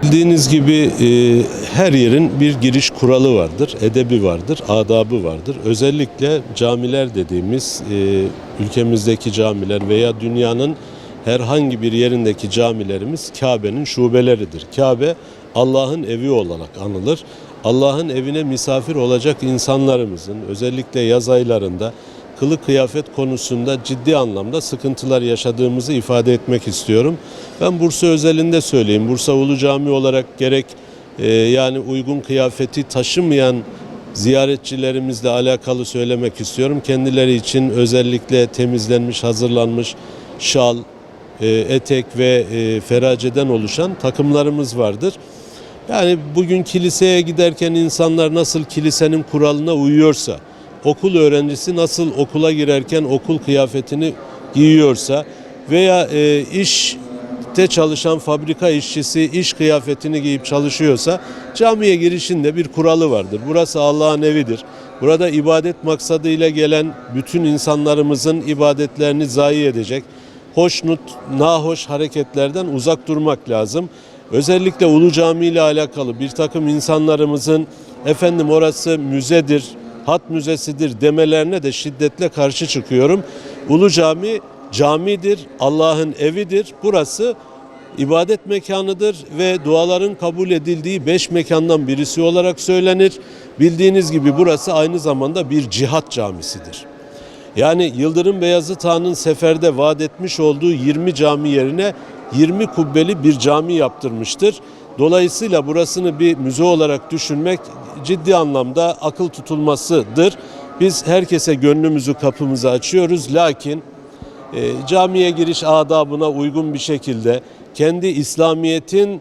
Bildiğiniz gibi her yerin bir giriş kuralı vardır, edebi vardır, adabı vardır. Özellikle camiler dediğimiz ülkemizdeki camiler veya dünyanın herhangi bir yerindeki camilerimiz Kabe'nin şubeleridir. Kabe Allah'ın evi olarak anılır. Allah'ın evine misafir olacak insanlarımızın özellikle yaz aylarında kılık kıyafet konusunda ciddi anlamda sıkıntılar yaşadığımızı ifade etmek istiyorum. Ben Bursa özelinde söyleyeyim. Bursa Ulu Cami olarak gerek yani uygun kıyafeti taşımayan ziyaretçilerimizle alakalı söylemek istiyorum. Kendileri için özellikle temizlenmiş, hazırlanmış şal, etek ve feraceden oluşan takımlarımız vardır. Yani bugün kiliseye giderken insanlar nasıl kilisenin kuralına uyuyorsa, okul öğrencisi nasıl okula girerken okul kıyafetini giyiyorsa veya işte çalışan fabrika işçisi iş kıyafetini giyip çalışıyorsa camiye girişin de bir kuralı vardır. Burası Allah'ın evidir. Burada ibadet maksadıyla gelen bütün insanlarımızın ibadetlerini zayi edecek, hoşnut, nahoş hareketlerden uzak durmak lazım. Özellikle Ulu Cami ile alakalı bir takım insanlarımızın efendim orası müzedir, hat müzesidir demelerine de şiddetle karşı çıkıyorum. Ulu Cami camidir, Allah'ın evidir. Burası ibadet mekanıdır ve duaların kabul edildiği 5 mekandan birisi olarak söylenir. Bildiğiniz gibi burası aynı zamanda bir cihat camisidir. Yani Yıldırım Beyazıt Han'ın seferde vaat etmiş olduğu 20 cami yerine 20 kubbeli bir cami yaptırmıştır. Dolayısıyla burasını bir müze olarak düşünmek ciddi anlamda akıl tutulmasıdır. Biz herkese gönlümüzü kapımızı açıyoruz. Lakin camiye giriş adabına uygun bir şekilde kendi İslamiyet'in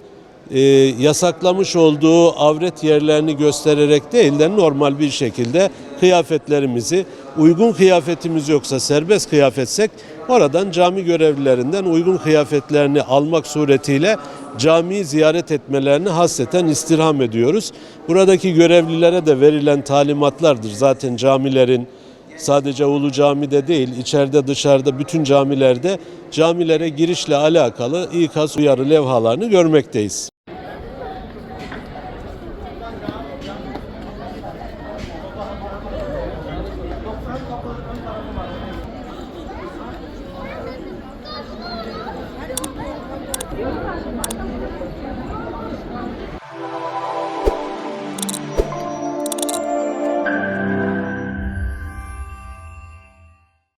yasaklamış olduğu avret yerlerini göstererek değil de normal bir şekilde kıyafetlerimizi, uygun kıyafetimiz yoksa serbest kıyafetsek oradan cami görevlilerinden uygun kıyafetlerini almak suretiyle camiyi ziyaret etmelerini hasreten istirham ediyoruz. Buradaki görevlilere de verilen talimatlardır zaten camilerin. Sadece Ulu Cami'de değil, içeride dışarıda bütün camilerde camilere girişle alakalı ikaz uyarı levhalarını görmekteyiz.